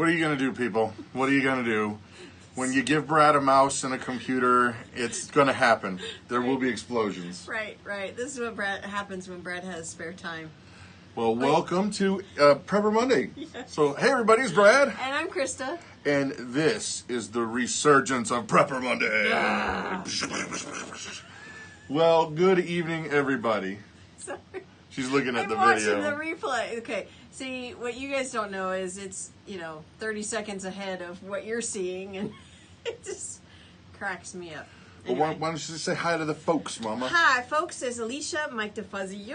What are you going to do, people? What are you going to do? When you give Brad a mouse and a computer, it's going to happen. There will be explosions. Right. This is what happens when Brad has spare time. Well, welcome to Prepper Monday. Yes. So, hey everybody, it's Brad. And I'm Krista. And this is the resurgence of Prepper Monday. Well, good evening, everybody. Sorry. She's looking at the video. I'm watching the replay. Okay, see, what you guys don't know is it's, 30 seconds ahead of what you're seeing, and it just cracks me up. Anyway. Well, why don't you say hi to the folks, Mama? Hi, folks. There's Alicia, Mike DeFuzzy,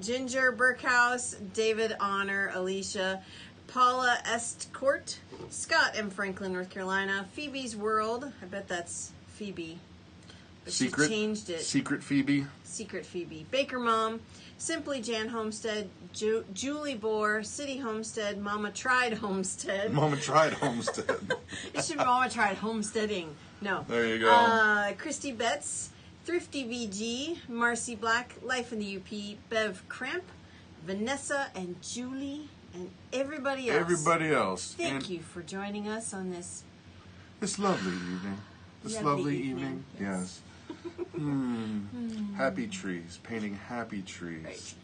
Ginger Burkhouse, David Honor, Alicia, Paula Estcourt, Scott M. Franklin, North Carolina, Phoebe's World. I bet that's Phoebe. But Secret, she changed it. Secret Phoebe. Secret Phoebe. Baker Mom, Simply Jan Homestead, Julie Bohr, City Homestead, Mama Tried Homestead. Mama Tried Homestead. It should be Mama Tried Homesteading. No. There you go. Christy Betts, Thrifty VG, Marcy Black, Life in the UP, Bev Cramp, Vanessa and Julie, and everybody else. Everybody else. Thank you for joining us on this lovely evening. This lovely evening. Yes. Happy trees. Painting happy trees. Right.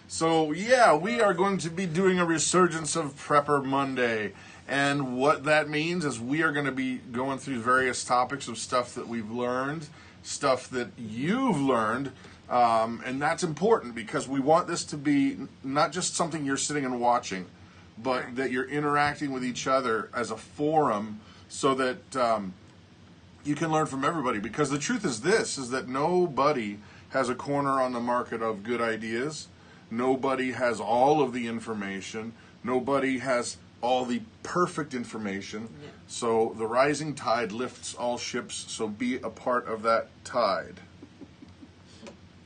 So, yeah, we are going to be doing a resurgence of Prepper Monday. And what that means is we are going to be going through various topics of stuff that we've learned, stuff that you've learned, and that's important because we want this to be not just something you're sitting and watching, but that you're interacting with each other as a forum so that you can learn from everybody. Because the truth is this, is that nobody has a corner on the market of good ideas. Nobody has all of the information. Nobody has all the perfect information. Yeah. So the rising tide lifts all ships, so be a part of that tide.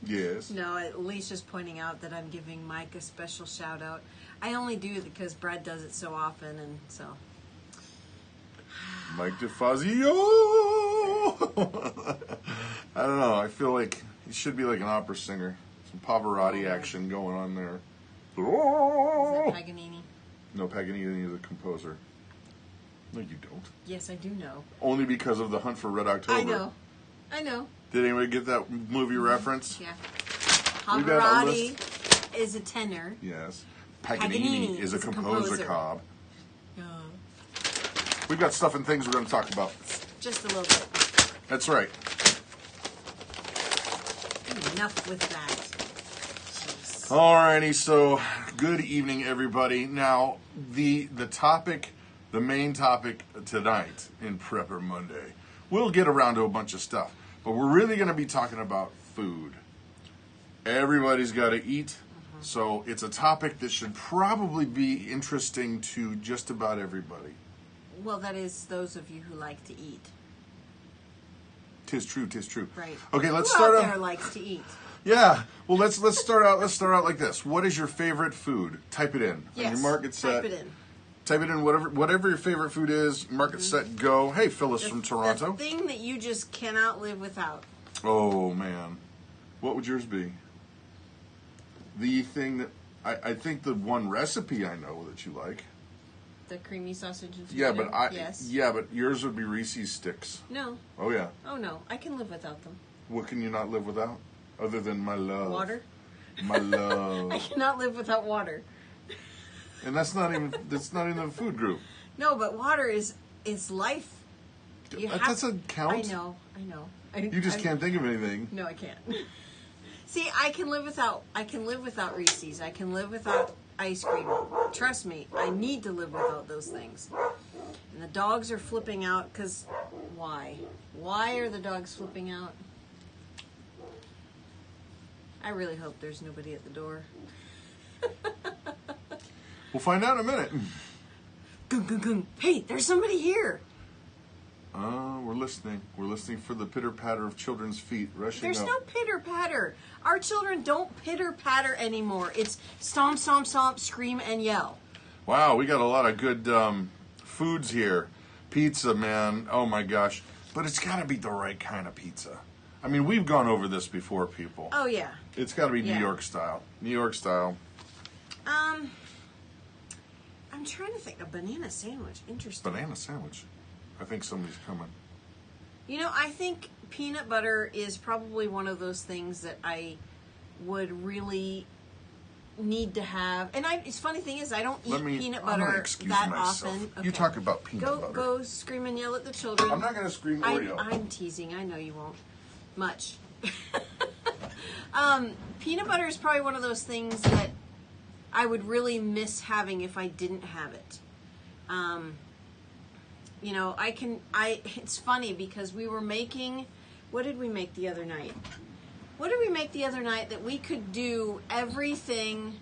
Yes. No, Alicia's pointing out that I'm giving Mike a special shout out. I only do it because Brad does it so often, and so. Mike DeFazio! I don't know, I feel like he should be like an opera singer. Some Pavarotti action going on there. Is that Paganini? No, Paganini is a composer. No, you don't. Yes, I do know. Only because of the Hunt for Red October. I know. Did anybody get that movie reference? Yeah. Pavarotti is a tenor. Yes. Paganini is a composer. Cobb. Yeah. We've got stuff and things we're going to talk about. Just a little bit. That's right. Enough with that. Jeez. Alrighty, so good evening, everybody. Now, the topic, the main topic tonight in Prepper Monday, we'll get around to a bunch of stuff, but we're really going to be talking about food. Everybody's got to eat, so it's a topic that should probably be interesting to just about everybody. Well, that is those of you who like to eat. Tis true. Right. Okay, let's Who start out out there likes to eat? Yeah. Well, let's start out. Let's start out like this. What is your favorite food? Type it in. Yes. On your mark it set. Type it in. Type it in. Whatever your favorite food is. Mark it set. Go. Hey, Phyllis from Toronto. The thing that you just cannot live without. Oh man, what would yours be? The thing that I think the one recipe I know that you like. The creamy sausage and Yeah, tomato? but Yes. Yeah, but yours would be Reese's sticks. No. Oh yeah. Oh no, I can live without them. What can you not live without? Other than my love. Water. My love. I cannot live without water. And that's not even the food group. No, but water is life. That doesn't count. I know. You just can't think of anything. No, I can't. See, I can live without Reese's. I can live without ice cream. Trust me, I need to live without those things. And the dogs are flipping out because why? Why are the dogs flipping out? I really hope there's nobody at the door. We'll find out in a minute. Gung, gung, gung. Hey, there's somebody here. We're listening. We're listening for the pitter-patter of children's feet rushing There's up. no pitter-patter. Our children don't pitter-patter anymore. It's stomp, stomp, stomp, scream, and yell. Wow, we got a lot of good foods here. Pizza, man. Oh, my gosh. But it's got to be the right kind of pizza. I mean, we've gone over this before, people. Oh, yeah. It's got to be New York style. New York style. I'm I'm trying to think. A banana sandwich. Interesting. Banana sandwich. I think somebody's coming. You know, I think peanut butter is probably one of those things that I would really need to have. And it's funny thing is, I don't eat peanut butter that often. Okay. You talk about peanut butter. Go scream and yell at the children. I'm not going to scream or yell. I'm teasing. I know you won't. Much. Peanut butter is probably one of those things that I would really miss having if I didn't have it. You know, it's funny because we were making, what did we make the other night? What did we make the other night that we could do everything?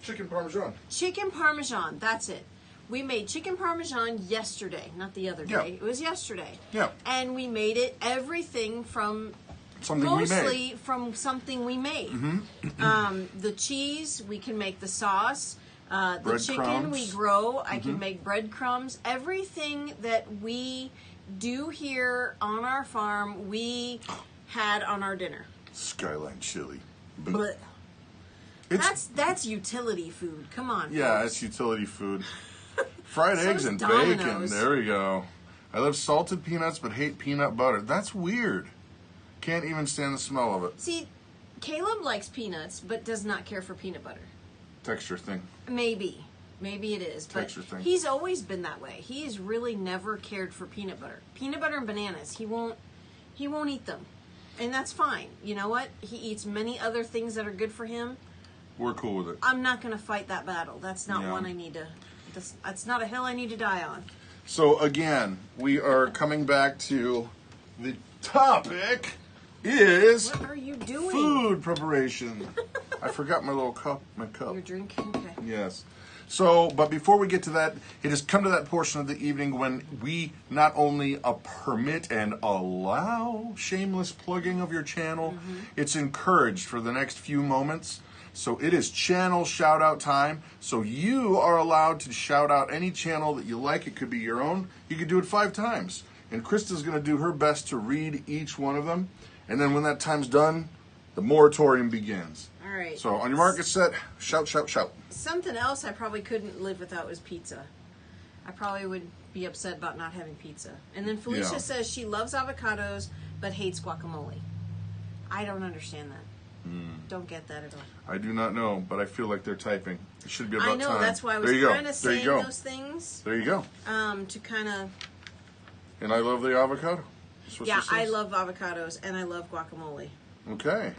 Chicken Parmesan. Chicken Parmesan, that's it. We made chicken Parmesan yesterday, not the other day. Yeah. It was yesterday. Yeah. And we made it everything from something mostly from something we made. Mm-hmm. The cheese, we can make the sauce. The Bread chicken crumbs. we grow. I can make breadcrumbs. Everything that we do here on our farm, we had on our dinner. Skyline chili. But that's utility food. Come on. Yeah, folks. it's utility food. Fried So eggs is and Domino's. bacon. There we go. I love salted peanuts but hate peanut butter. That's weird. Can't even stand the smell of it. See, Caleb likes peanuts but does not care for peanut butter. Texture thing. Maybe it is. But Texture thing. he's always been that way. He's really never cared for peanut butter. Peanut butter and bananas. He won't eat them. And that's fine. You know what? He eats many other things that are good for him. We're cool with it. I'm not going to fight that battle. That's not one I need to... That's not a hill I need to die on. So again, we are coming back to the topic is What are you doing? food preparation. I forgot my little cup. My cup. You're drinking? Okay. Yes. So, but before we get to that, it has come to that portion of the evening when we not only permit and allow shameless plugging of your channel, it's encouraged for the next few moments. So it is channel shout out time. So you are allowed to shout out any channel that you like. It could be your own. You could do it 5 times. And Krista's going to do her best to read each one of them. And then when that time's done, the moratorium begins. All right. So on your mark, get set, shout, shout, shout. Something else I probably couldn't live without was pizza. I probably would be upset about not having pizza. And then Felicia says she loves avocados but hates guacamole. I don't understand that. Don't get that at all. I do not know, but I feel like they're typing. It should be about I know, time. that's why I was kind of saying those things. There you go. To kind of... And I love the avocado. That's what Yeah, she says. I love avocados and I love guacamole. Okay.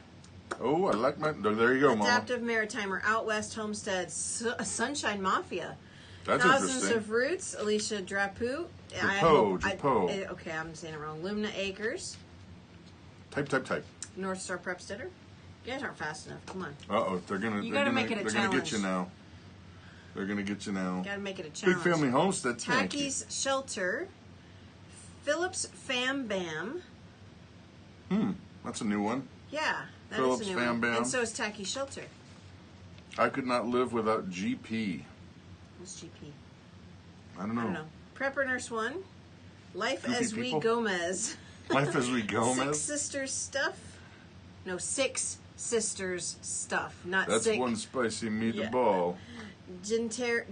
Oh, I like my... There you go, Mama. Adaptive Maritimer, Out West Homestead, Sunshine Mafia. That's Thousands interesting. of Roots, Alicia Drapeau. Drapeau. Okay, I'm saying it wrong. Lumna Acres, Type. North Star Prepsteader. You guys aren't fast enough. Come on. Uh-oh, they're gonna make it a they're challenge. gonna get you now. They're gonna get you now. Gotta make it a challenge. Big Family Homestead, thank you. Tacky's Shelter, Phillips Fam Bam. That's a new one. Yeah, that Phillips is a new Fam one. Bam. And so is Tacky's Shelter. I could not live without GP. What's GP? I don't know. Prepper Nurse 1, Life Goofy as people. We Gomez. Life as we go, man. Six Sisters Stuff. No, Six Sisters Stuff, not That's sick. one spicy meatball. Genetary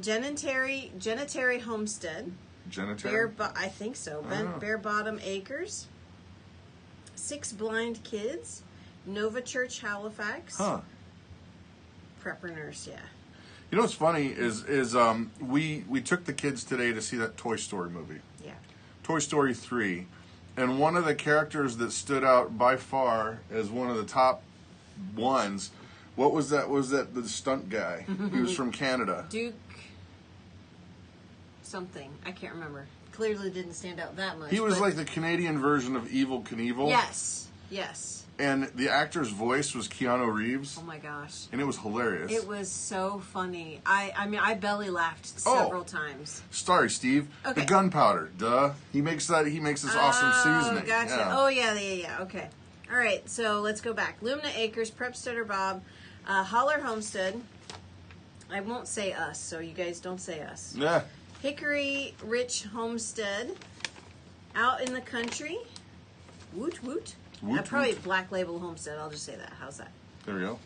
Homestead. Genitary? I think so. I don't know. Bare Bottom Acres. 6 Blind Kids. Nova Church Halifax. Huh. Prepper Nurse, yeah. You know what's funny is we took the kids today to see that Toy Story movie. Yeah. Toy Story 3. And one of the characters that stood out by far as one of the top ones, what was that? Was that the stunt guy? He was from Canada. Duke something. I can't remember. Clearly didn't stand out that much. He was but like the Canadian version of Evel Knievel. Yes. And the actor's voice was Keanu Reeves. Oh my gosh. And it was hilarious. It was so funny. I mean, I belly laughed several times. Sorry, Steve. Okay. The gunpowder. Duh. He makes this awesome seasoning. Gotcha. Yeah. Oh, yeah. Okay. All right, so let's go back. Lumna Acres, Prepsteader Bob, Holler Homestead. I won't say us, so you guys don't say us. Yeah. Hickory Rich Homestead, Out in the Country, Woot Woot. Probably Black Label Homestead, I'll just say that. How's that? There we go.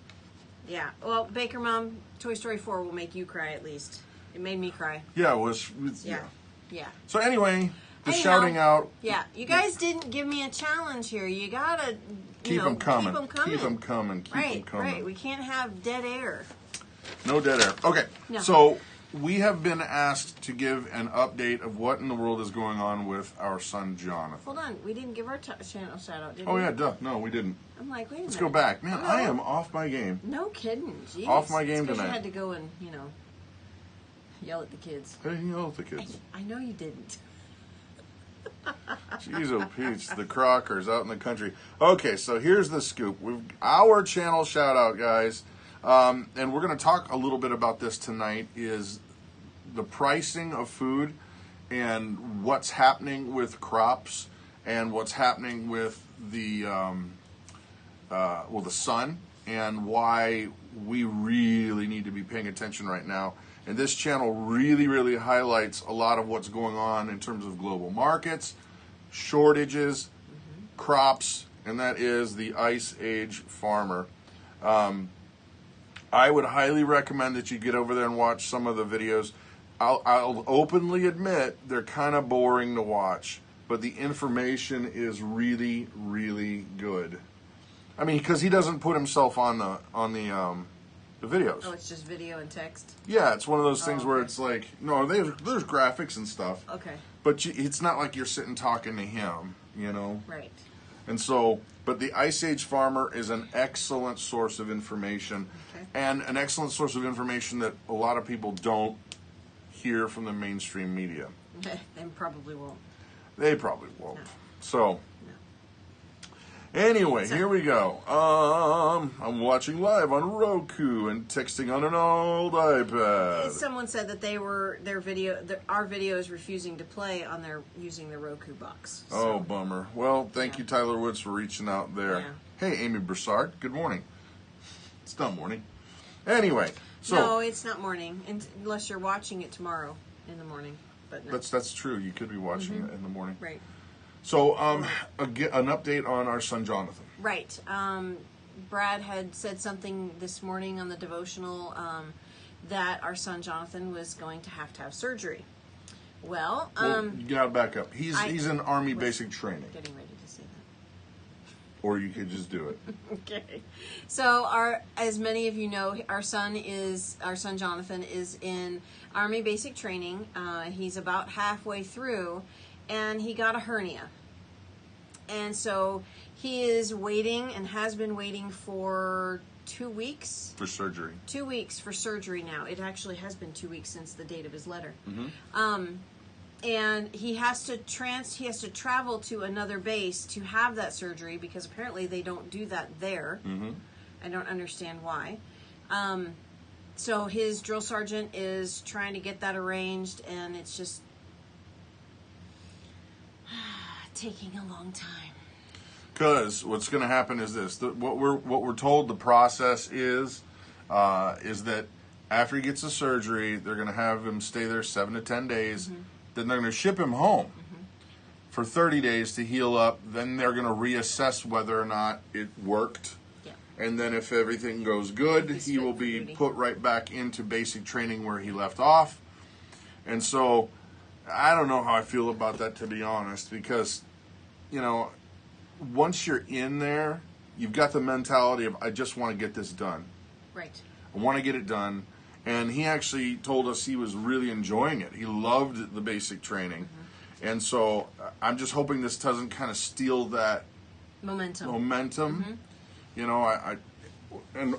Yeah, well, Baker Mom, Toy Story 4 will make you cry at least. It made me cry. Yeah, it was. Yeah. So anyway, the Anyhow, shouting out. Yeah, you guys didn't give me a challenge here. You gotta Keep them coming. Keep them coming. Keep them coming. Keep them coming. Right. We can't have dead air. No dead air. Okay. No. So we have been asked to give an update of what in the world is going on with our son Jonathan. Hold on, we didn't give our channel shout out, did we? Oh yeah, duh. No, we didn't. I'm like, wait a minute. Let's go back, man. Oh, no. I am off my game. No kidding. Jeez. Off my game It's 'cause tonight. You had to go and yell at the kids. Hey, you know the kids. I know you didn't. Jeez, oh Peach, the Crockers out in the country. Okay, so here's the scoop. We've our channel shout out, guys, and we're going to talk a little bit about this tonight. Is the pricing of food and what's happening with crops and what's happening with the the sun and why we really need to be paying attention right now. And this channel really, really highlights a lot of what's going on in terms of global markets, shortages, crops, and that is the Ice Age farmer. I would highly recommend that you get over there and watch some of the videos. I'll openly admit they're kind of boring to watch, but the information is really, really good. I mean, because he doesn't put himself on the videos. Oh, it's just video and text? Yeah, it's one of those things where okay. it's like, no, there's graphics and stuff. Okay. But it's not like you're sitting talking to him, Right. And so, but the Ice Age farmer is an excellent source of information, and an excellent source of information that a lot of people don't hear from the mainstream media. They probably won't. They probably won't. No. So, anyway, here we go. I'm watching live on Roku and texting on an old iPad. Someone said that our video is refusing to play on using the Roku box. So. Oh, bummer. Well, thank you, Tyler Woods, for reaching out there. Yeah. Hey, Amy Broussard, good morning. It's not morning. Anyway, so No, it's not morning, unless you're watching it tomorrow in the morning. But no. that's true. You could be watching it in the morning. Right. So, an update on our son Jonathan. Right. Brad had said something this morning on the devotional that our son Jonathan was going to have surgery. Well, You gotta back up. He's in Army basic training. Getting ready to say that. Or you could just do it. Okay. So as many of you know, our son Jonathan is in Army basic training. He's about halfway through, and he got a hernia. And so he is waiting and has been waiting for 2 weeks. For surgery. 2 weeks for surgery now. It actually has been 2 weeks since the date of his letter. And he has to travel to another base to have that surgery because apparently they don't do that there. I don't understand why. So his drill sergeant is trying to get that arranged, and it's just taking a long time. Because what's going to happen is this: what we're told the process is that after he gets the surgery, they're going to have him stay there 7 to 10 days. Then they're going to ship him home for 30 days to heal up. Then they're going to reassess whether or not it worked. Yeah. And then if everything goes good, he will be put right back into basic training where he left off. And so I don't know how I feel about that, to be honest, because, once you're in there, you've got the mentality of, I just want to get this done. Right. I want to get it done. And he actually told us he was really enjoying it. He loved the basic training. And so I'm just hoping this doesn't kind of steal that momentum.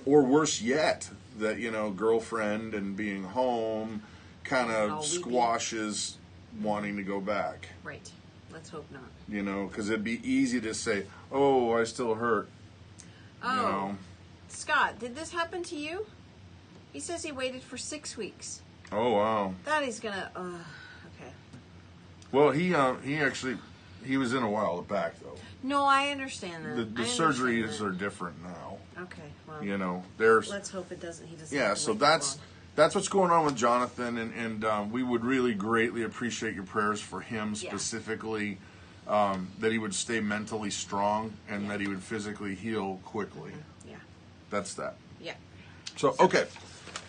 Or worse yet, that, girlfriend and being home kind of squashes wanting to go back. Right. Let's hope not. Because it'd be easy to say, oh, I still hurt. Oh. Scott, did this happen to you? He says he waited for 6 weeks. Oh, wow. That he's gonna. Okay. Well, he was in a while back though. No, I understand that. The surgeries are different now. Okay. Well. There's. Let's hope it doesn't. He doesn't. Yeah. So that's what's going on with Jonathan, and we would really greatly appreciate your prayers for him specifically, that he would stay mentally strong and that he would physically heal quickly. Yeah. That's that. Yeah. So okay.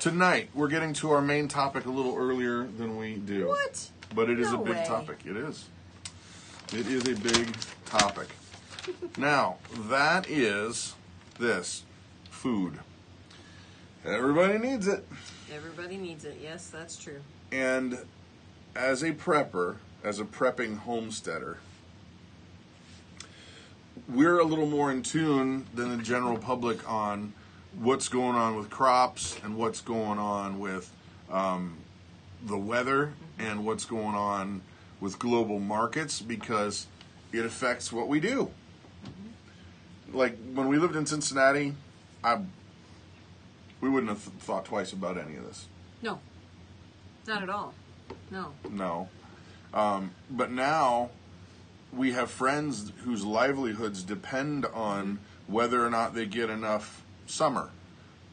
Tonight, we're getting to our main topic a little earlier than we do. What? But it is No a big way. topic. It is. It is a big topic. Now, that is this. Food. Everybody needs it. Everybody needs it. Yes, that's true. And as a prepper, as a prepping homesteader, we're a little more in tune than the general public on what's going on with crops and what's going on with the weather and what's going on with global markets, because it affects what we do. Like when we lived in Cincinnati, we wouldn't have thought twice about any of this. No, not at all. No. No. But now we have friends whose livelihoods depend on whether or not they get enough summer,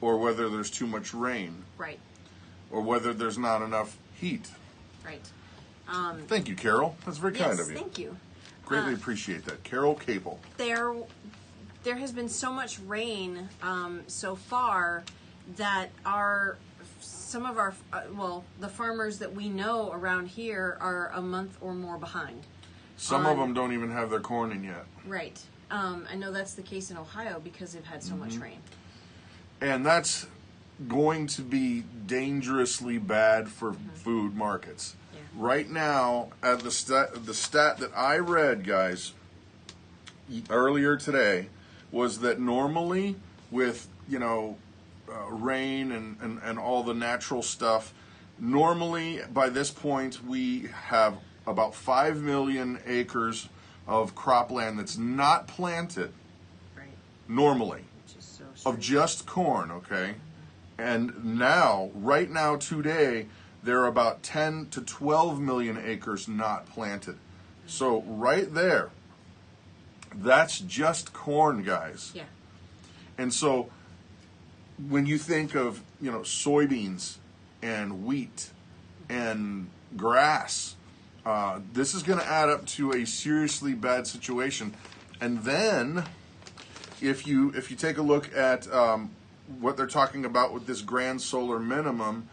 or whether there's too much rain, Right. or whether there's not enough heat. Right. Thank you, Carol. That's very kind Yes, of you. thank you. Greatly appreciate that. Carol Cable. There has been so much rain so far that some of our the farmers that we know around here are a month or more behind. Some of them don't even have their corn in yet. Right. I know that's the case in Ohio because they've had so much rain. And that's going to be dangerously bad for food markets. Yeah. Right now, at the stat that I read, guys, earlier today, was that normally with, rain and all the natural stuff, normally by this point we have about 5 million acres of cropland that's not planted Right. normally, Which is so of strange. just corn, okay? And now, right now, today, there are about 10 to 12 million acres not planted. So right there, that's just corn, guys. Yeah. And so when you think of, soybeans and wheat and grass, this is going to add up to a seriously bad situation. And then if you take a look at what they're talking about with this grand solar minimum,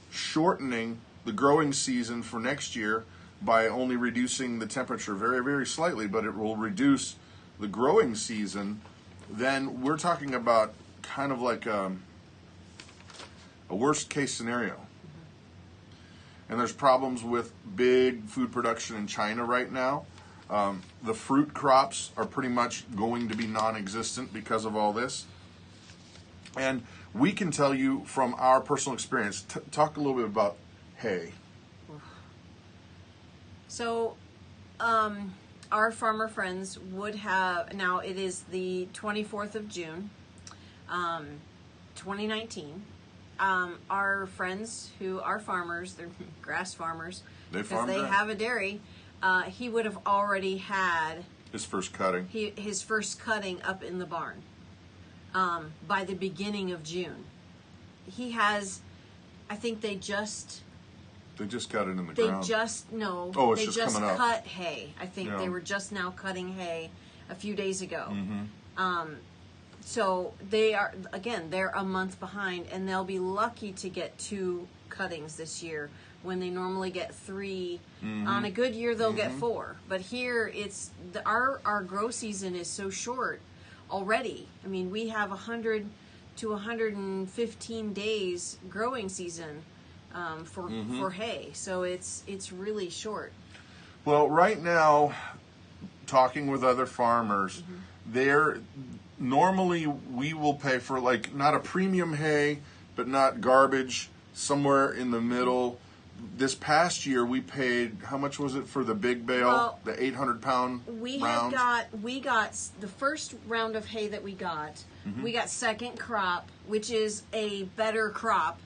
shortening the growing season for next year by only reducing the temperature very, very slightly, but it will reduce the growing season, then we're talking about kind of like a worst case scenario. And there's problems with big food production in China right now. The fruit crops are pretty much going to be non-existent because of all this. And we can tell you from our personal experience, talk a little bit about hay. So, our farmer friends would have, now it is the 24th of June, 2019. Our friends who are farmers, they're grass farmers, because they have a dairy, he would have already had His first cutting. his first cutting up in the barn by the beginning of June. He has, I think they just cut it in the They ground. Oh, it's they just just coming up. cut hay. I think Yeah. they were just now cutting hay a few days ago. Mm-hmm. So they're a month behind, and they'll be lucky to get 2 cuttings this year when they normally get 3. On a good year, they'll get 4. But here, our grow season is so short already. I mean, we have 100 to 115 days growing season for hay, so it's really short. Well, right now, talking with other farmers, normally we will pay for not a premium hay, but not garbage, somewhere in the middle. This past year we paid, how much was it for the big bale, Well, the 800-pound We round? got the first round of hay that we got. We got second crop, which is a better crop.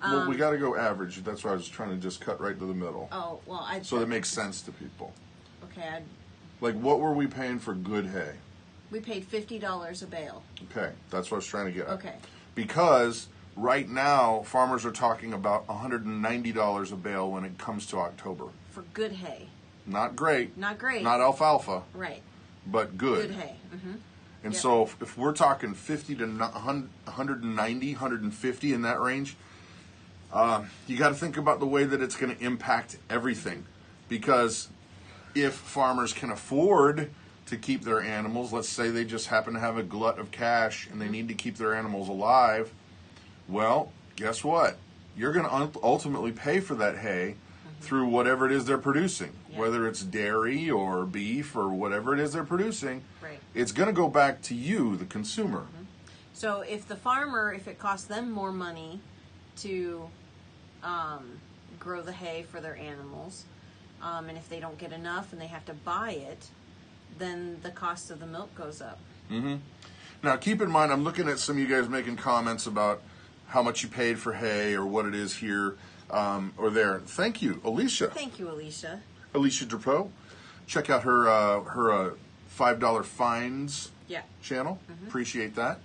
Well, we got to go average. That's why I was trying to just cut right to the middle. Oh, well, So that makes sense to people. Okay, What were we paying for good hay? we paid $50 a bale. Okay, that's what I was trying to get at. Okay. Because right now, farmers are talking about $190 a bale when it comes to October. For good hay. Not great. Not great. Not alfalfa, Right. but good. Good hay. Mm-hmm. And Yep. so if we're talking 50 to 190, 150 in that range, You got to think about the way that it's going to impact everything, because if farmers can afford to keep their animals, let's say they just happen to have a glut of cash and they need to keep their animals alive, well, guess what? You're going to ultimately pay for that hay through whatever it is they're producing, whether it's dairy or beef or whatever it is they're producing. Right. It's going to go back to you, the consumer. So if the farmer, if it costs them more money to grow the hay for their animals, and if they don't get enough and they have to buy it, then the cost of the milk goes up. Now, keep in mind, I'm looking at some of you guys making comments about how much you paid for hay or what it is here or there. Thank you, Alicia. Thank you, Alicia. Alicia Drapeau. Check out her $5 fines channel. Appreciate that.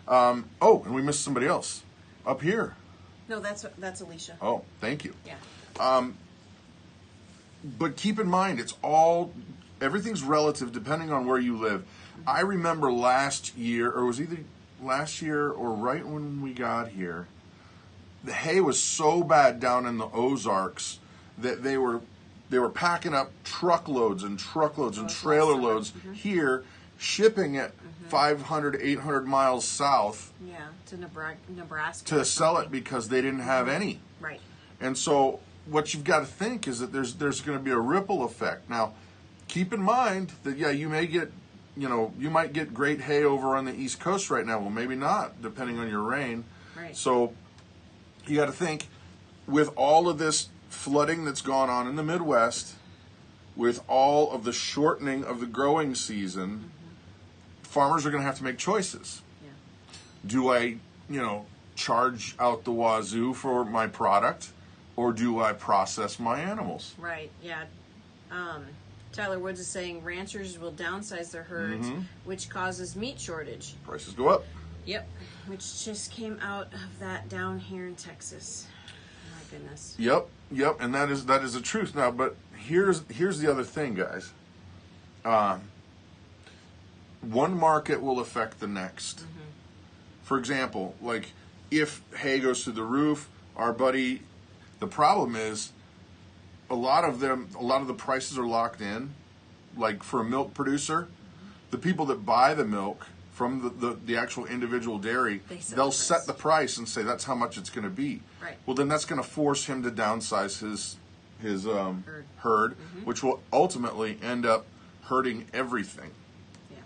Oh, and we missed somebody else up here. No, that's Alicia. Oh, thank you. Yeah. But keep in mind, everything's relative depending on where you live. I remember last year, or it was either last year or right when we got here, the hay was so bad down in the Ozarks that they were packing up truckloads and truckloads and trailer loads here, shipping it 500, 800 miles south. Yeah, to Nebraska. To sell it because they didn't have any. Right. And so what you've got to think is that there's going to be a ripple effect. Now, keep in mind that, you may get, you might get great hay over on the East Coast right now. Well, maybe not, depending on your rain. Right. So you got to think, with all of this flooding that's gone on in the Midwest, with all of the shortening of the growing season, farmers are going to have to make choices. Yeah. Do I, charge out the wazoo for my product, or do I process my animals? Right, yeah. Tyler Woods is saying ranchers will downsize their herds, which causes meat shortage. Prices go up. Yep, which just came out of that down here in Texas. Oh, my goodness. Yep, and that is the truth. Now, but here's the other thing, guys. One market will affect the next. For example, like if hay goes through the roof, the problem is a lot of the prices are locked in. Like for a milk producer, the people that buy the milk from the actual individual dairy, they'll set the price and say that's how much it's going to be. Right. Well, then that's going to force him to downsize his herd, which will ultimately end up hurting everything. Yeah.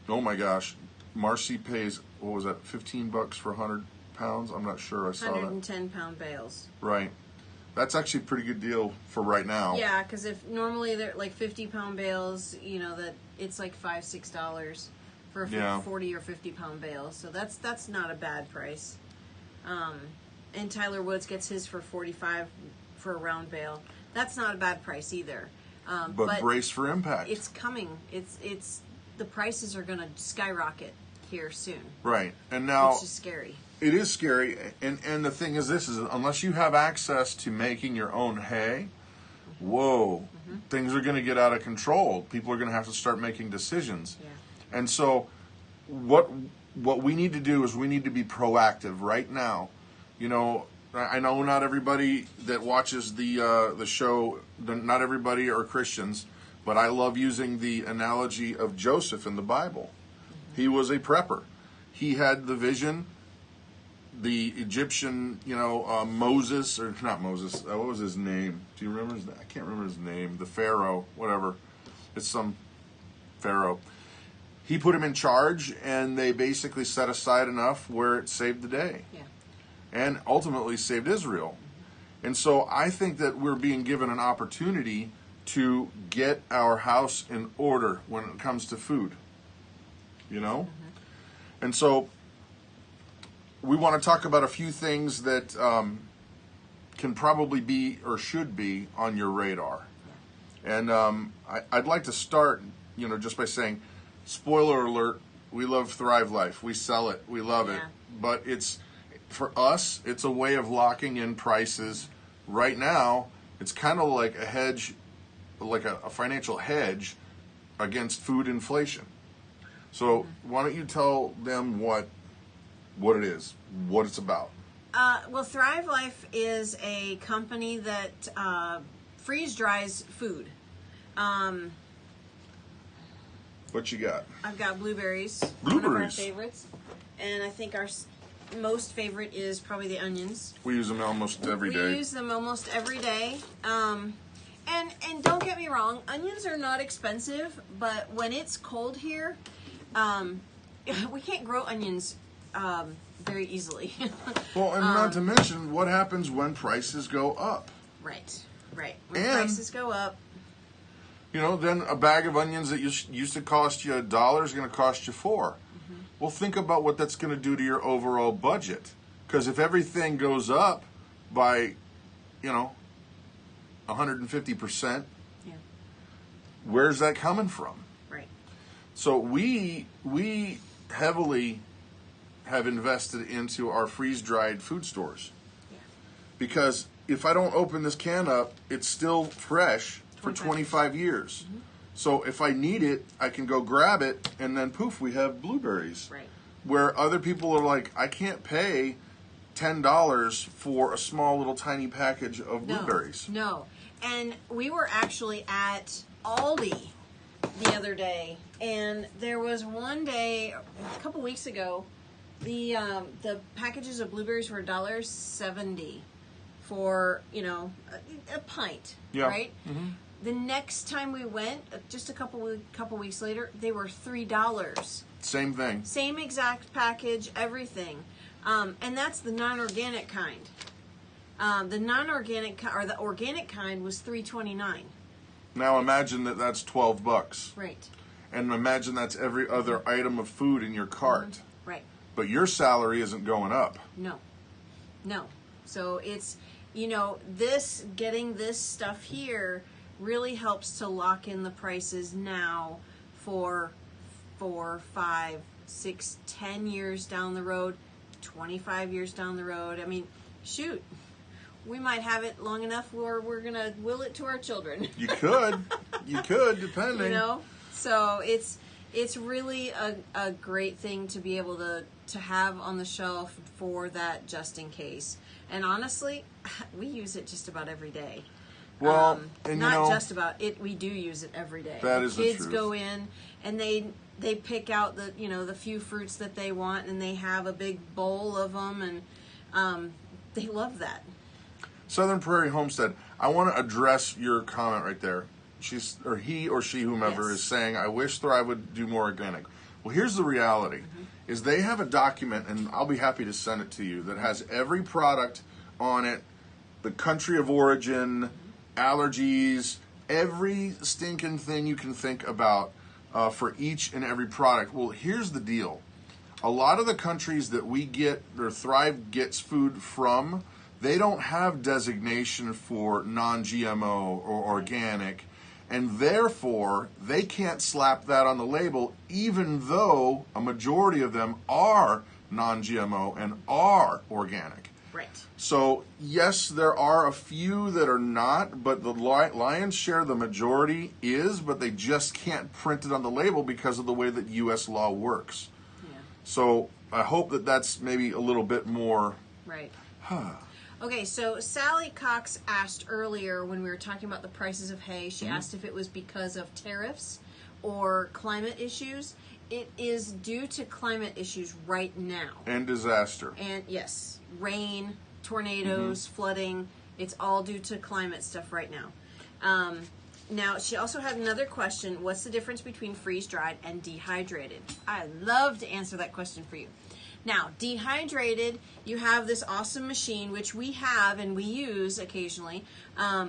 Oh my gosh, Marcy pays, what was that, $15 for 100 pounds? I'm not sure. I saw 110-pound bales. Right. That's actually a pretty good deal for right now. Yeah, because if normally they're like 50-pound bales, that it's like $5-6 for a 40 or 50-pound bale. So that's not a bad price. And Tyler Woods gets his for $45 for a round bale. That's not a bad price either. But brace for impact. It's coming. It's the prices are going to skyrocket here soon. Right. And now it's just scary. It is scary, and the thing is this, is unless you have access to making your own hay, things are going to get out of control. People are going to have to start making decisions. Yeah. And so what we need to do is we need to be proactive right now. I know not everybody that watches the show, not everybody are Christians, but I love using the analogy of Joseph in the Bible. He was a prepper. He had the vision. The Egyptian, Moses, or not Moses, what was his name? Do you remember his name? I can't remember his name. The Pharaoh, whatever. It's some Pharaoh. He put him in charge, and they basically set aside enough where it saved the day. Yeah. And ultimately saved Israel. And so I think that we're being given an opportunity to get our house in order when it comes to food. And so we want to talk about a few things that can probably be or should be on your radar. And I'd like to start, just by saying, spoiler alert, we love Thrive Life. We sell it. We love it. But for us, it's a way of locking in prices. Right now, it's kind of like a hedge, like a financial hedge against food inflation. So why don't you tell them what it is, what it's about? Well, Thrive Life is a company that freeze dries food. What you got? I've got blueberries. Blueberries. One of our favorites. And I think our most favorite is probably the onions. We use them almost every day. We use them almost every day. And don't get me wrong, onions are not expensive, but when it's cold here, we can't grow onions very easily. Well, and not to mention, what happens when prices go up? Right. When prices go up. You know, then a bag of onions that used to cost you $1 is going to cost you $4. Mm-hmm. Well, think about what that's going to do to your overall budget. Because if everything goes up by, 150%, where's that coming from? Right. So we heavily have invested into our freeze-dried food stores. Yeah. Because if I don't open this can up, it's still fresh for 25 years. Mm-hmm. So if I need it, I can go grab it, and then poof, we have blueberries. Right. Where other people are like, I can't pay $10 for a small little tiny package of blueberries. No. And we were actually at Aldi the other day, and there was one day, a couple weeks ago, the packages of blueberries were $1.70 for, a pint, right? Mm-hmm. The next time we went, just a couple weeks later, they were $3. Same thing. Same exact package, everything. And that's the non-organic kind. The non-organic or the organic kind was $3.29. Now imagine that's $12. Right. And imagine that's every other item of food in your cart. Mm-hmm. Right. But your salary isn't going up. No. So it's, getting this stuff here really helps to lock in the prices now for 4, 5, 6, 10 years down the road, 25 years down the road. I mean, shoot, we might have it long enough where we're going to will it to our children. You could, depending. So it's really a great thing to be able to have on the shelf for that just in case. And honestly, we use it just about every day. Well, and not just about it. We do use it every day. That is the truth. Kids go in and they pick out the few fruits that they want, and they have a big bowl of them, and they love that. Southern Prairie Homestead. I want to address your comment right there. He or she, whomever, Yes. is saying, I wish Thrive would do more organic. Well, here's the reality, is they have a document, and I'll be happy to send it to you, that has every product on it, the country of origin, allergies, every stinking thing you can think about for each and every product. Well, here's the deal. A lot of the countries that we get, or Thrive gets food from, they don't have designation for non-GMO or organic, and therefore they can't slap that on the label, even though a majority of them are non-GMO and are organic. Right. So, yes, there are a few that are not, but the lion's share, the majority is, but they just can't print it on the label because of the way that U.S. law works. Yeah. So, I hope that that's maybe a little bit more... Right. Okay, so Sally Cox asked earlier when we were talking about the prices of hay, she asked if it was because of tariffs or climate issues. It is due to climate issues right now. And disaster. And yes, rain, tornadoes, flooding, it's all due to climate stuff right now. Now, she also had another question. What's the difference between freeze-dried and dehydrated? I'd love to answer that question for you. Now, dehydrated, you have this awesome machine, which we have and we use occasionally,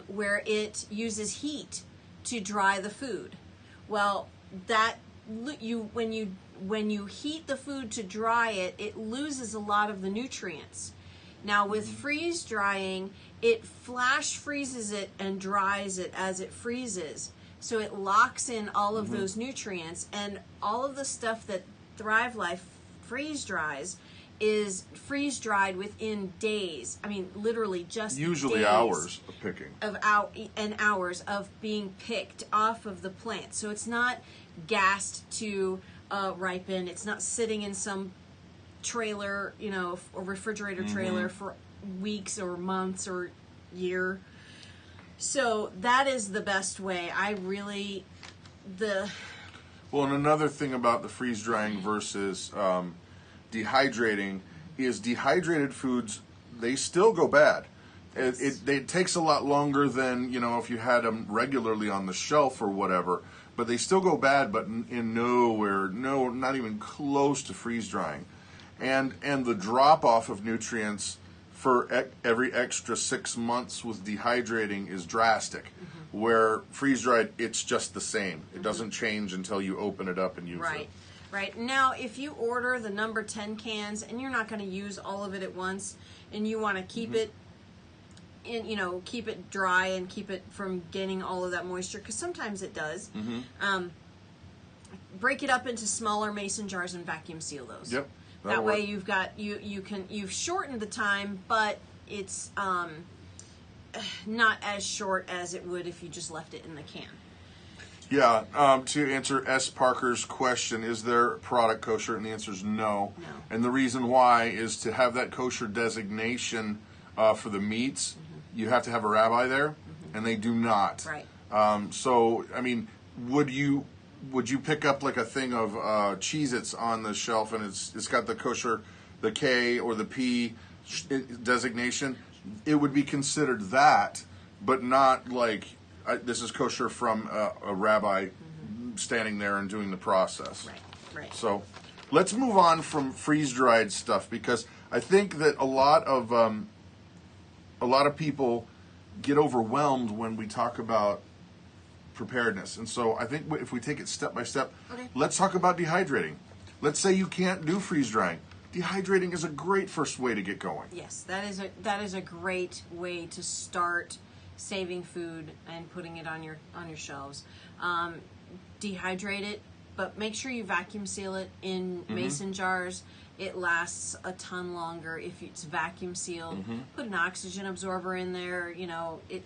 where it uses heat to dry the food. Well, when you heat the food to dry it, it loses a lot of the nutrients. Now, with freeze drying, it flash freezes it and dries it as it freezes. So it locks in all of those nutrients, and all of the stuff that Thrive Life freeze dries is freeze dried within days. I mean, literally just usually days hours of picking. And hours of being picked off of the plant. So it's not gassed to ripen. It's not sitting in some trailer, you know, a refrigerator trailer for weeks or months or year. So that is the best way. Well, and another thing about the freeze drying versus dehydrating is dehydrated foods, they still go bad. It takes a lot longer than, you know, if you had them regularly on the shelf or whatever, but they still go bad, but in not even close to freeze drying. And the drop off of nutrients for every extra 6 months with dehydrating is drastic. Where freeze dried, it's just the same. It doesn't change until you open it up and use it. Right. Now, if you order the number 10 cans and you're not going to use all of it at once, and you want to keep it in, you know, keep it dry and keep it from gaining all of that moisture, because sometimes it does. Break it up into smaller mason jars and vacuum seal those. Yep. That way you've got you've shortened the time, but it's not as short as it would if you just left it in the can. Yeah, to answer S. Parker's question, is their product kosher? And the answer is no. And the reason why is to have that kosher designation for the meats, you have to have a rabbi there, and they do not. Right. So, I mean, would you pick up like a thing of Cheez-Its on the shelf and it's got the kosher, the K or the P designation? It would be considered that, but not like this is kosher from a rabbi standing there and doing the process. Right. So let's move on from freeze-dried stuff, because I think that a lot of people get overwhelmed when we talk about preparedness. And so I think if we take it step by step, let's talk about dehydrating. Let's say you can't do freeze-drying. Dehydrating is a great first way to get going. Yes, that is a great way to start saving food and putting it on your shelves. Dehydrate it, but make sure you vacuum seal it in mason jars. It lasts a ton longer if it's vacuum sealed. Put an oxygen absorber in there. You know, it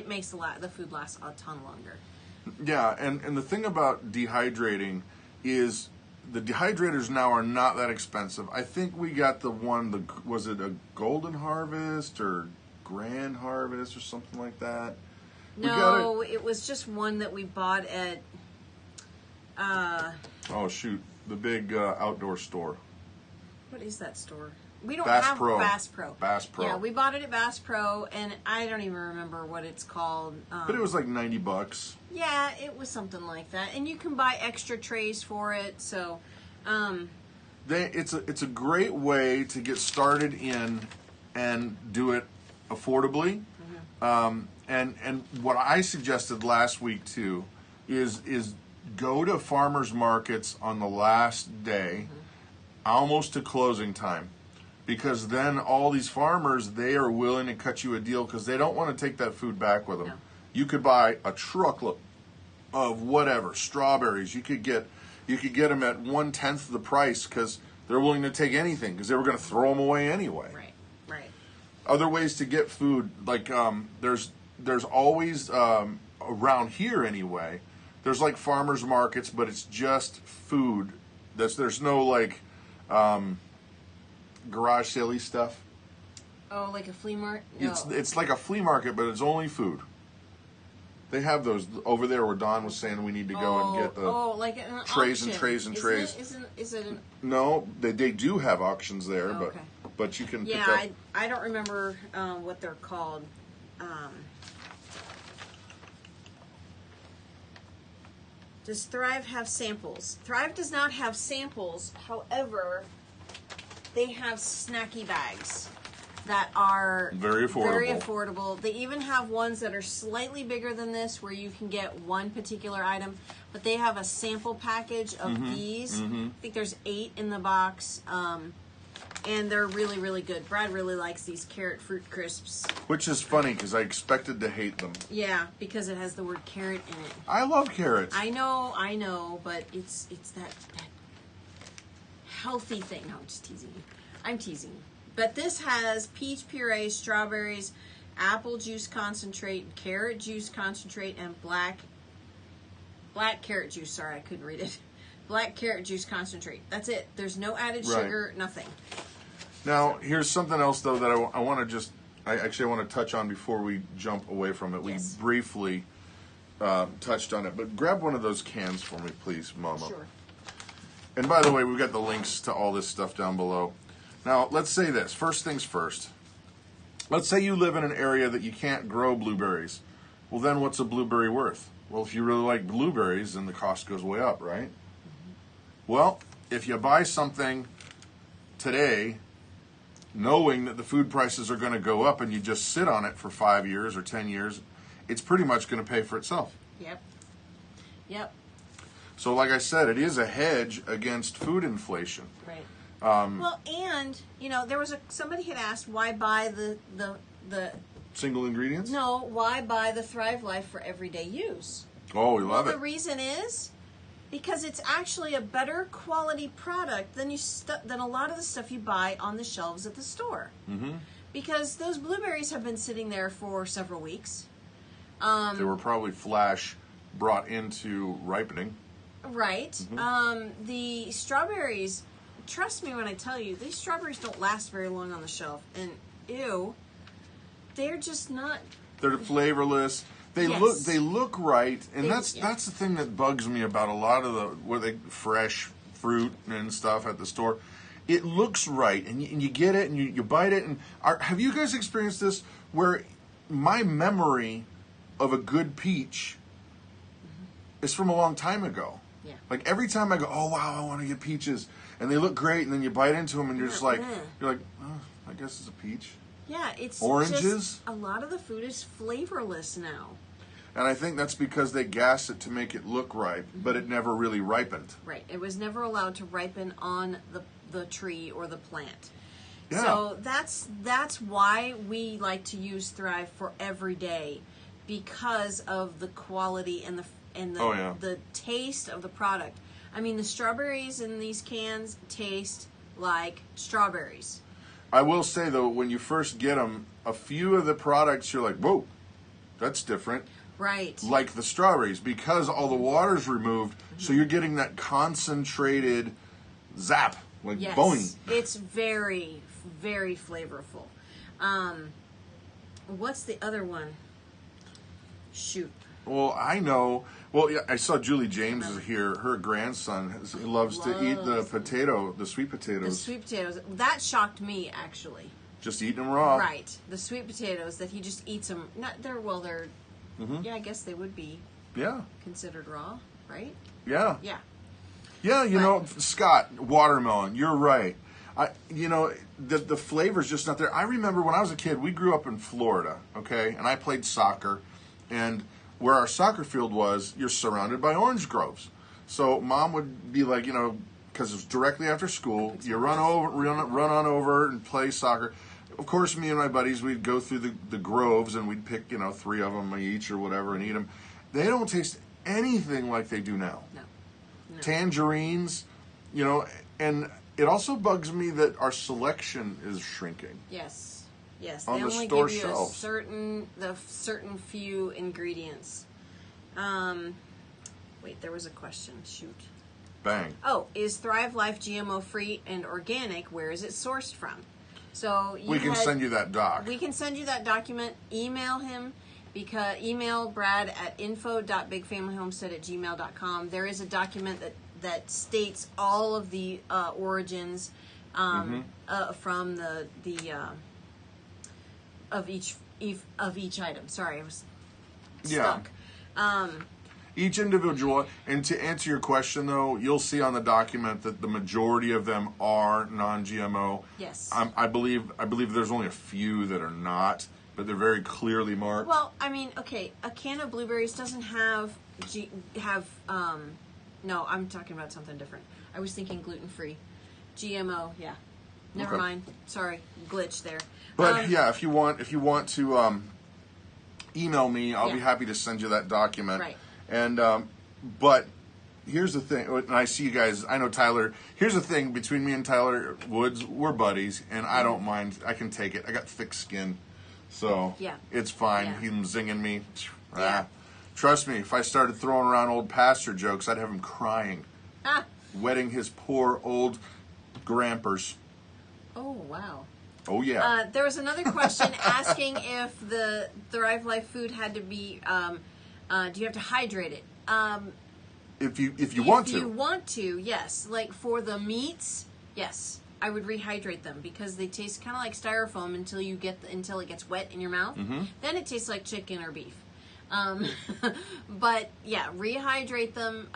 makes the food last a ton longer. Yeah, and the thing about dehydrating is the dehydrators now are not that expensive. I think we got was it a Golden Harvest or Grand Harvest or something like that? No, it was just one that we bought at the big outdoor store. What is that store? We don't Bass have Pro. Bass Pro. Bass Pro. Yeah, we bought it at Bass Pro, and I don't even remember what it's called. But it was like $90. Yeah, it was something like that, and you can buy extra trays for it. So, it's a great way to get started in and do it affordably. And what I suggested last week too is go to farmers markets on the last day, almost to closing time. Because then all these farmers, they are willing to cut you a deal because they don't want to take that food back with them. No. You could buy a truckload of whatever, strawberries. You could get them at 1/10 the price because they're willing to take anything because they were going to throw them away anyway. Right. Other ways to get food, like there's always around here anyway. There's like farmers markets, but it's just food. There's no like. Garage sale-y stuff. Oh, like a flea market? No. It's like a flea market, but it's only food. They have those over there where Don was saying we need to go and get the like an trays auction. and trays and trays. Is it an... No, they do have auctions there, but you can pick up. Yeah, I don't remember what they're called. Does Thrive have samples? Thrive does not have samples. However, they have snacky bags that are very affordable. They even have ones that are slightly bigger than this where you can get one particular item, but they have a sample package of these. I think there's 8 in the box, and they're really, really good. Brad really likes these carrot fruit crisps. Which is funny because I expected to hate them. Yeah, because it has the word carrot in it. I love carrots. I know, but it's that healthy thing. No, I'm just teasing you. I'm teasing you. But this has peach puree, strawberries, apple juice concentrate, carrot juice concentrate, and black carrot juice. Sorry, I couldn't read it. black carrot juice concentrate. That's it. There's no added Right. sugar, nothing. Now, here's something else, though, that I want to just... I want to touch on before we jump away from it. Yes. We briefly touched on it. But grab one of those cans for me, please, Mama. Sure. And by the way, we've got the links to all this stuff down below. Now, let's say this. First things first. Let's say you live in an area that you can't grow blueberries. Well, then what's a blueberry worth? Well, if you really like blueberries, then the cost goes way up, right? Mm-hmm. Well, if you buy something today, knowing that the food prices are going to go up, and you just sit on it for 5 years or 10 years, it's pretty much going to pay for itself. Yep. Yep. So like I said, it is a hedge against food inflation. Right. Well, and, there was somebody had asked why buy the Single ingredients? No, why buy the Thrive Life for everyday use? Oh, we love The it. reason is because it's actually a better quality product than than a lot of the stuff you buy on the shelves at the store. Mm-hmm. Because those blueberries have been sitting there for several weeks. They were probably flash brought into ripening. Right. Mm-hmm. The strawberries, trust me when I tell you, these strawberries don't last very long on the shelf. And ew, they're just not. They're flavorless. They look right, and that's the thing that bugs me about a lot of the fresh fruit and stuff at the store. It looks right, and you get it, and you bite it. And have you guys experienced this? Where my memory of a good peach is from a long time ago. Yeah. Like every time I go, oh wow, I want to get peaches, and they look great, and then you bite into them, and you're just like, oh, I guess it's a peach. Yeah, it's oranges. Just, a lot of the food is flavorless now. And I think that's because they gas it to make it look ripe, but it never really ripened. Right. It was never allowed to ripen on the tree or the plant. Yeah. So that's why we like to use Thrive for every day, because of the quality and the taste of the product. I mean, the strawberries in these cans taste like strawberries. I will say, though, when you first get them, a few of the products, you're like, whoa, that's different. Right. Like the strawberries, because all the water's removed, so you're getting that concentrated zap, like boing. It's very, very flavorful. What's the other one? Shoot. Well, I know. Well, yeah, I saw Julie James is here. Her grandson loves to eat the sweet potatoes. The sweet potatoes. That shocked me, actually. Just eating them raw. Right. The sweet potatoes, that he just eats them. They're yeah, I guess they would be considered raw, right? Yeah. Yeah. Yeah, know, Scott, watermelon, you're right. The flavor's just not there. I remember when I was a kid, we grew up in Florida, okay? And I played soccer, and where our soccer field was, you're surrounded by orange groves. So Mom would be like, because it was directly after school, you run on over and play soccer. Of course, me and my buddies, we'd go through the groves, and we'd pick, 3 of them each or whatever and eat them. They don't taste anything like they do now. No. Tangerines, and it also bugs me that our selection is shrinking. Yes. Yes. On they the only store give you shelves. certain few ingredients. Wait, there was a question. Shoot. Bang. Oh, is Thrive Life GMO free and organic? Where is it sourced from? So we can send you that doc. We can send you that document. Email him. Email Brad at info.bigfamilyhomestead@gmail.com. There is a document that states all of the origins from of each item. Sorry, I was stuck. Each individual, and to answer your question though, you'll see on the document that the majority of them are non-GMO. Yes. I believe there's only a few that are not, but they're very clearly marked. Well, I mean, okay, a can of blueberries doesn't have no, I'm talking about something different. I was thinking gluten-free. GMO, yeah. Never mind. Sorry, glitch there. But if you want to email me, I'll be happy to send you that document. Right. And but here's the thing, and I see you guys. I know Tyler. Here's the thing between me and Tyler Woods, we're buddies, and I don't mind. I can take it. I got thick skin, so it's fine. Yeah. Him zinging me. Yeah. Trust me, if I started throwing around old pastor jokes, I'd have him crying. wetting his poor old grampers. Oh, wow. Oh, yeah. There was another question asking if the Thrive Life food had to be, do you have to hydrate it? If you want to. If you want to, yes. Like for the meats, yes. I would rehydrate them because they taste kind of like styrofoam until it gets wet in your mouth. Mm-hmm. Then it tastes like chicken or beef. But yeah, rehydrate them.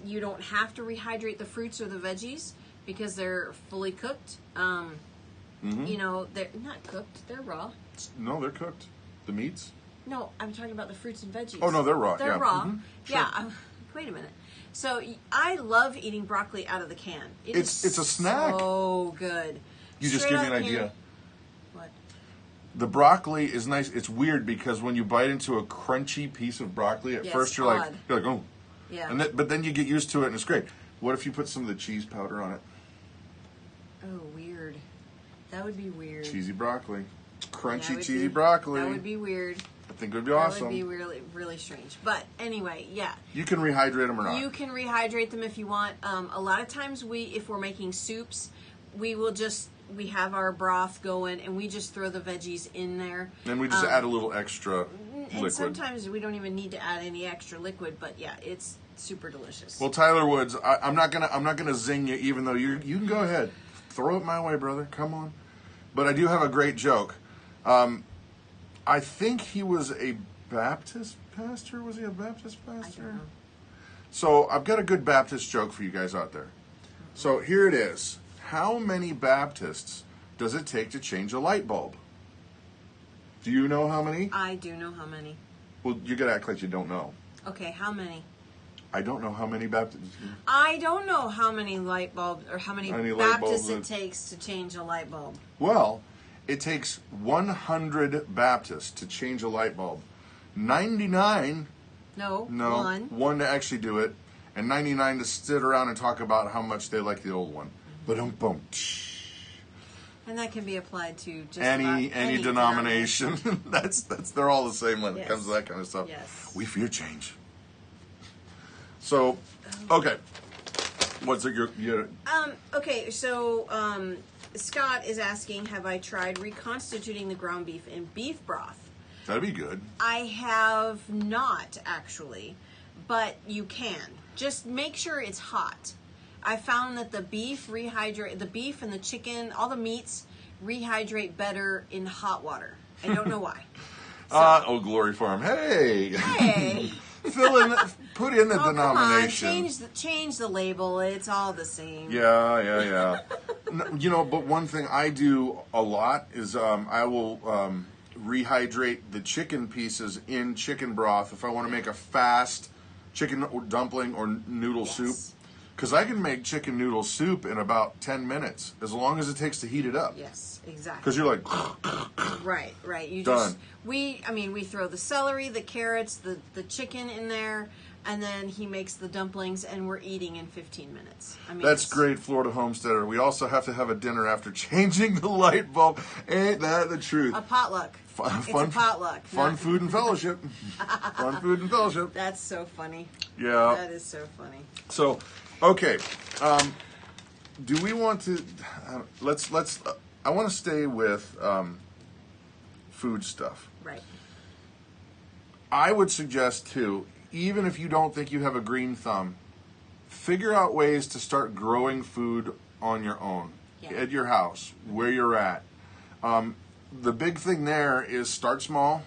You don't have to rehydrate the fruits or the veggies because they're fully cooked. You know, they're not cooked; they're raw. No, they're cooked. The meats? No, I'm talking about the fruits and veggies. Oh no, they're raw. They're yeah. raw. Mm-hmm. Sure. Yeah. Wait a minute. So I love eating broccoli out of the can. It's a snack. So good. You just Straight give me out an of the can. idea. What? The broccoli is nice. It's weird because when you bite into a crunchy piece of broccoli, at Yes, first you're like, oh. Yeah. But then you get used to it and it's great. What if you put some of the cheese powder on it? Oh, weird. That would be weird. Cheesy broccoli. Crunchy, That would cheesy be- broccoli. That would be weird. I think it would be That awesome. would be really, really strange. But anyway, yeah. You can rehydrate them or not. You can rehydrate them if you want. A lot of times if we're making soups, we have our broth going and we just throw the veggies in there. And we just add a little extra And liquid. sometimes we don't even need to add any extra liquid, but yeah, it's super delicious. Well, Tyler Woods, I'm not gonna zing you, even though you can go ahead, throw it my way, brother. Come on. But I do have a great joke. I think he was a Baptist pastor. Was he a Baptist pastor? I don't know. So I've got a good Baptist joke for you guys out there. So here it is. How many Baptists does it take to change a light bulb? Do you know how many? I do know how many. Well, you gotta act like you don't know. Okay, how many? I don't know how many Baptists. I don't know how many light bulbs or how many light Baptists bulbs it takes to change a light bulb. Well, it takes 100 Baptists to change a light bulb. 99, No, one one. to actually do it, and 99 to sit around and talk about how much they like the old one. Boom. And that can be applied to just Any about any denomination. that's they're all the same when it Yes. comes to that kind of stuff. Yes. We fear change. So, okay. What's it? Your Okay, so Scott is asking, have I tried reconstituting the ground beef in beef broth? That'd be good. I have not actually, but you can. Just make sure it's hot. I found that the beef and the chicken, all the meats rehydrate better in hot water. I don't know why. Oh, Glory Farm. Hey. Hey. Put in the denomination. Come on, change the label. It's all the same. Yeah. You know, but one thing I do a lot is I will rehydrate the chicken pieces in chicken broth if I want to make a fast chicken dumpling or noodle soup. Because I can make chicken noodle soup in about 10 minutes, as long as it takes to heat it up. Yes, exactly. Because you're like... Right. You Done. We throw the celery, the carrots, the chicken in there, and then he makes the dumplings, and we're eating in 15 minutes. That's great, Florida homesteader. We also have to have a dinner after changing the light bulb. Ain't that the truth? A potluck. It's a potluck. Fun food and fellowship. Fun food and fellowship. That's so funny. Yeah. That is so funny. So, okay. Do we want to... let's. I want to stay with food stuff. Right. I would suggest, too, even if you don't think you have a green thumb, figure out ways to start growing food on your own, at your house, where you're at. The big thing there is start small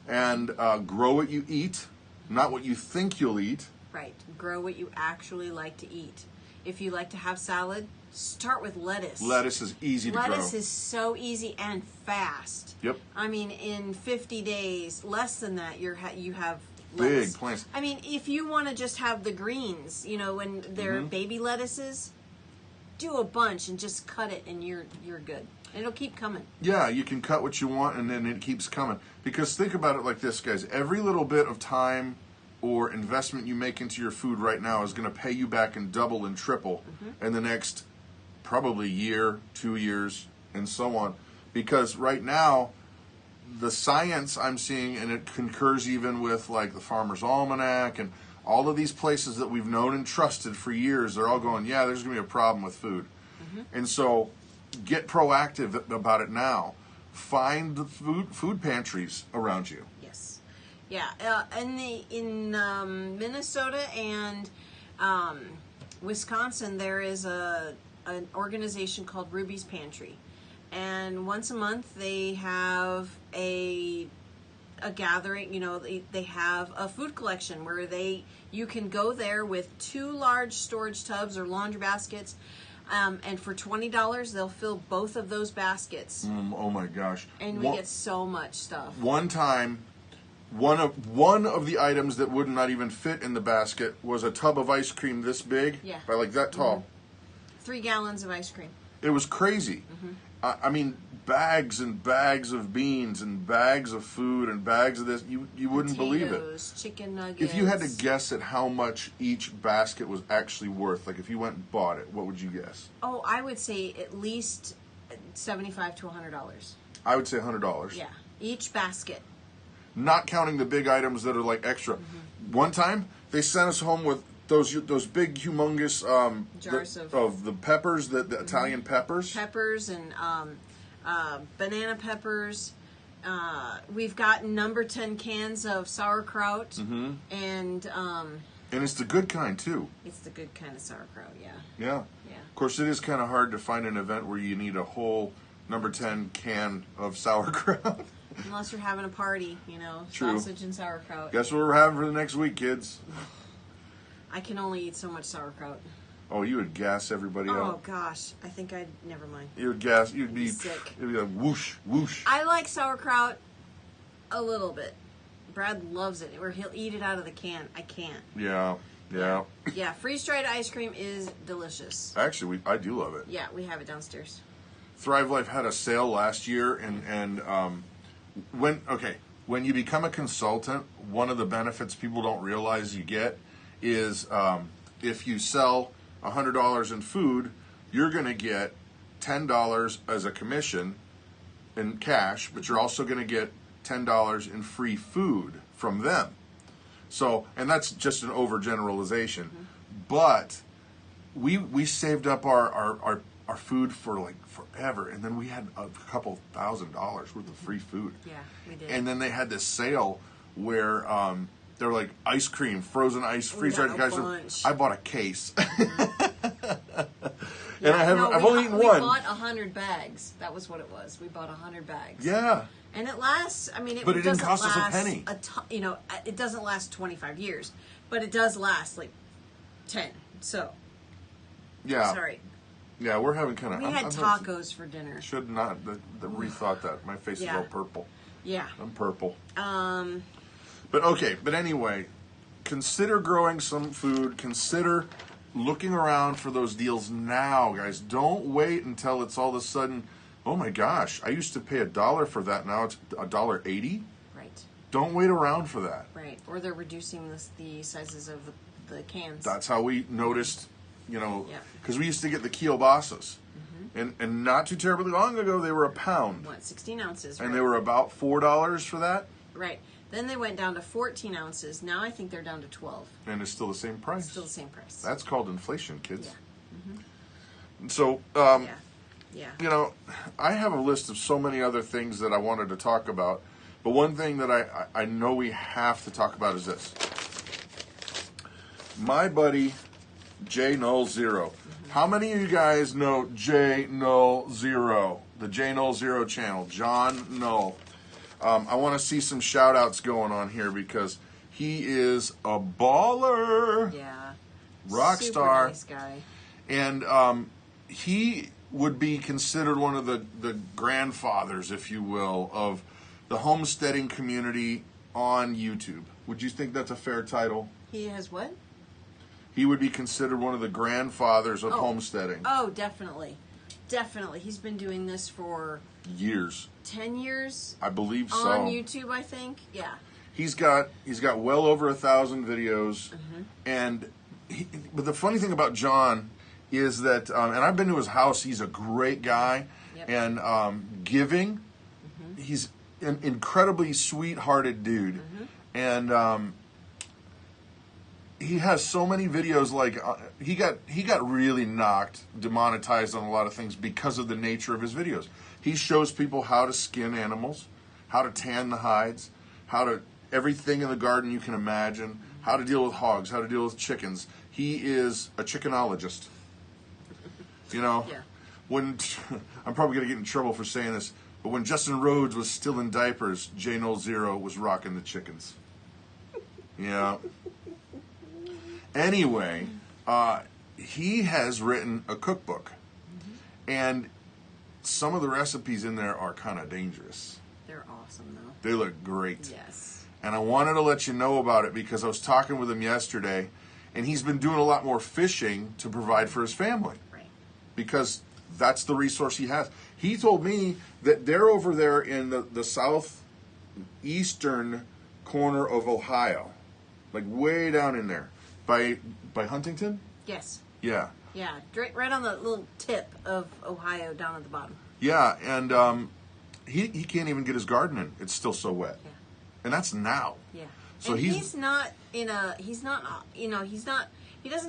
and grow what you eat, not what you think you'll eat. Right. Grow what you actually like to eat. If you like to have salad, start with lettuce. Lettuce is easy to grow. Lettuce is so easy and fast. Yep. I mean, in 50 days, less than that, you have Big lettuce. plants. I mean, if you want to just have the greens, when they're baby lettuces, do a bunch and just cut it, and you're good. It'll keep coming. Yeah, you can cut what you want, and then it keeps coming. Because think about it like this, guys. Every little bit of time or investment you make into your food right now is going to pay you back in double and triple in the next probably year, 2 years, and so on. Because right now, the science I'm seeing, and it concurs even with like the Farmer's Almanac and all of these places that we've known and trusted for years, they're all going, yeah, there's going to be a problem with food. And so get proactive about it now. Find the food pantries around you. Yes. Yeah. In Minnesota and Wisconsin, there is an organization called Ruby's Pantry. And once a month they have a gathering, they have a food collection where you can go there with 2 large storage tubs or laundry baskets, and for $20 they'll fill both of those baskets. Oh my gosh. And we get so much stuff. One time, one of the items that would not even fit in the basket was a tub of ice cream this big, by like that tall. 3 gallons of ice cream. It was crazy. I mean, bags and bags of beans and bags of food and bags of this. You wouldn't believe it. Chicken nuggets. If you had to guess at how much each basket was actually worth, like if you went and bought it, what would you guess? Oh, I would say at least $75 to $100. I would say $100. Yeah, each basket. Not counting the big items that are like extra. One time, they sent us home with those big, humongous jars of the peppers, the Italian peppers. Peppers and banana peppers. We've gotten number 10 cans of sauerkraut, and it's the good kind too. It's the good kind of sauerkraut, yeah. Yeah. Of course, it is kind of hard to find an event where you need a whole number 10 can of sauerkraut. Unless you're having a party, True. Sausage and sauerkraut. Guess what we're having for the next week, kids? I can only eat so much sauerkraut. Oh, you would gas everybody out. Oh gosh, I think never mind. You would gas. You'd be sick. It'd be like whoosh, whoosh. I like sauerkraut a little bit. Brad loves it, or he'll eat it out of the can. I can't. Yeah. Yeah, freeze-dried ice cream is delicious. Actually, I do love it. Yeah, we have it downstairs. Thrive Life had a sale last year, and when you become a consultant, one of the benefits people don't realize you get is if you sell $100 in food, you're going to get $10 as a commission in cash, but you're also going to get $10 in free food from them. So, and that's just an overgeneralization, but we saved up our food for like forever, and then we had a couple $1,000 worth of free food. Yeah, we did. And then they had this sale where they're like ice cream, frozen ice, freeze-dried. Guys, I bought a case. And I've only eaten one. We bought 100 bags. That was what it was. We bought 100 bags. Yeah. And it lasts. I mean, but it didn't cost us a penny. It doesn't last 25 years, but it does last like 10. So. Yeah. Sorry. Yeah, we're having kind of. We had tacos for dinner. Should not rethought that. My face is all purple. Yeah. I'm purple. But anyway, consider growing some food. Consider looking around for those deals now, guys. Don't wait until it's all of a sudden, oh my gosh, I used to pay $1 for that. Now it's $1.80. Right. Don't wait around for that. Right. Or they're reducing the sizes of the cans. That's how we noticed, because we used to get the kielbasa's. And not too terribly long ago, they were £1. 16 ounces, right? And they were about $4 for that. Right. Then they went down to 14 ounces. Now I think they're down to 12. And it's still the same price. Still the same price. That's called inflation, kids. Yeah. So, yeah. I have a list of so many other things that I wanted to talk about. But one thing that I know we have to talk about is this. My buddy, J Null Zero. How many of you guys know J Null Zero? The J Null Zero channel. John Null. I want to see some shout-outs going on here because he is a baller. Yeah. Rock Super star. Nice guy. And he would be considered one of the grandfathers, if you will, of the homesteading community on YouTube. Would you think that's a fair title? He has what? He would be considered one of the grandfathers of homesteading. Oh, definitely. Definitely. He's been doing this for... years. 10 years? I believe so. On YouTube, I think. Yeah. He's got well over 1,000 videos. And but the funny thing about John is that, and I've been to his house, he's a great guy. Yep. And giving, he's an incredibly sweet-hearted dude, and he has so many videos. Like he got really demonetized on a lot of things because of the nature of his videos. He shows people how to skin animals, how to tan the hides, everything in the garden you can imagine, how to deal with hogs, how to deal with chickens. He is a chickenologist. You know, when I'm probably going to get in trouble for saying this, but when Justin Rhodes was still in diapers, J0 was rocking the chickens. Yeah. Anyway, he has written a cookbook, and some of the recipes in there are kind of dangerous. They're awesome, though. They look great. Yes. And I wanted to let you know about it because I was talking with him yesterday, and he's been doing a lot more fishing to provide for his family. Right. Because that's the resource he has. He told me that they're over there in the southeastern corner of Ohio, like way down in there, by Huntington? Yes. Yeah. Yeah, right on the little tip of Ohio down at the bottom. Yeah, and he can't even get his garden in. It's still so wet. Yeah. And that's now. Yeah. So and he doesn't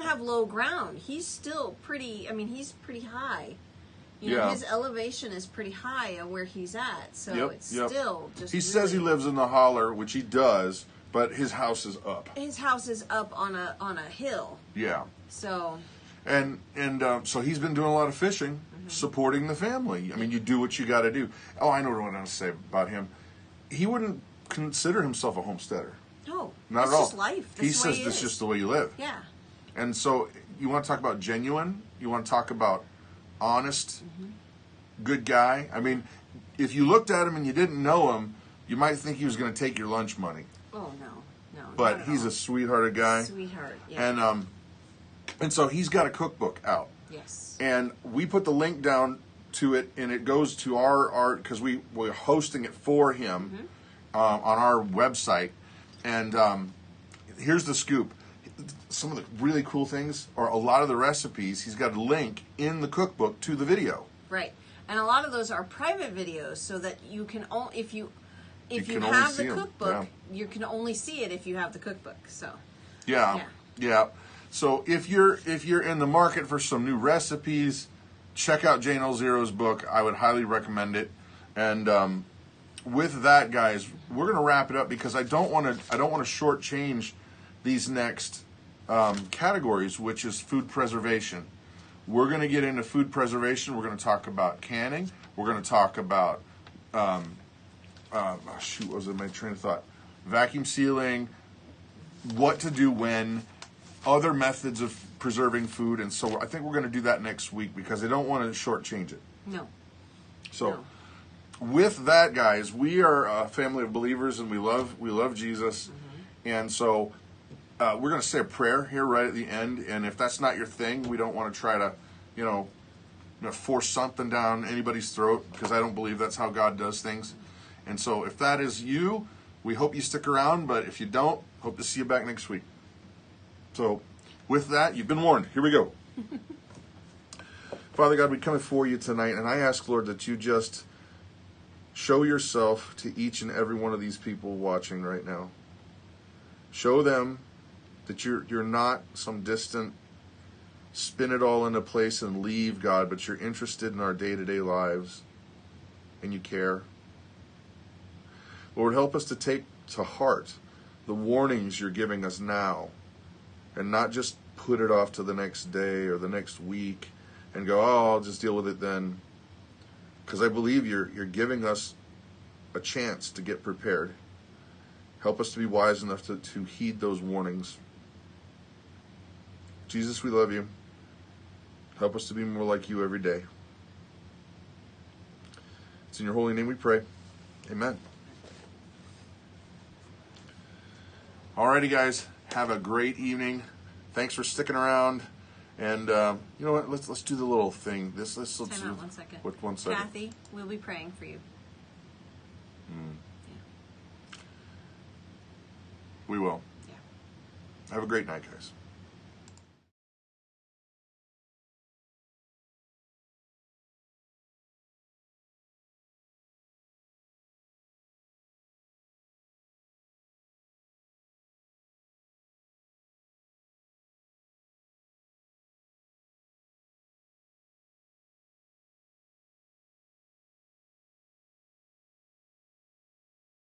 have low ground. He's still pretty, he's pretty high. You know, his elevation is pretty high where he's at. So it's still just He says he lives in the holler, which he does, but his house is up. His house is up on a hill. Yeah. So And so he's been doing a lot of fishing, supporting the family. I mean, you do what you got to do. Oh, I know what I'm going to say about him. He wouldn't consider himself a homesteader. No, not at all. It's just life. He says it's just the way you live. Yeah. And so you want to talk about genuine? You want to talk about honest, good guy? I mean, if you looked at him and you didn't know him, you might think he was going to take your lunch money. Oh, no. But he's a sweethearted guy. Sweetheart, yeah. And so he's got a cookbook out. Yes. And we put the link down to it, and it goes to our art because we're hosting it for him on our website. And here's the scoop. Some of the really cool things are a lot of the recipes. He's got a link in the cookbook to the video. Right. And a lot of those are private videos so that you can only, if you have the cookbook, you can only see it if you have the cookbook. So yeah. So if you're in the market for some new recipes, check out J0's book. I would highly recommend it. And with that, guys, we're going to wrap it up because I don't want to shortchange these next categories, which is food preservation. We're going to get into food preservation. We're going to talk about canning. We're going to talk about what was it? My train of thought. Vacuum sealing. What to do when. Other methods of preserving food, and so I think we're going to do that next week because I don't want to shortchange it. No. So, with that, guys, we are a family of believers, and we love Jesus, and so we're going to say a prayer here right at the end. And if that's not your thing, we don't want to try to, force something down anybody's throat because I don't believe that's how God does things. And so, if that is you, we hope you stick around. But if you don't, hope to see you back next week. So, with that, you've been warned. Here we go. Father God, we come before you tonight, and I ask, Lord, that you just show yourself to each and every one of these people watching right now. Show them that you're not some distant, spin it all into place and leave, God, but you're interested in our day-to-day lives, and you care. Lord, help us to take to heart the warnings you're giving us now, and not just put it off to the next day or the next week and go, oh, I'll just deal with it then. Because I believe you're giving us a chance to get prepared. Help us to be wise enough to heed those warnings. Jesus, we love you. Help us to be more like you every day. It's in your holy name we pray. Amen. Alrighty, guys. Have a great evening. Thanks for sticking around. And you know what? Let's do the little thing. Let's Time out 1 second. What 1 second? Kathy, we'll be praying for you. We will. Yeah. Have a great night, guys.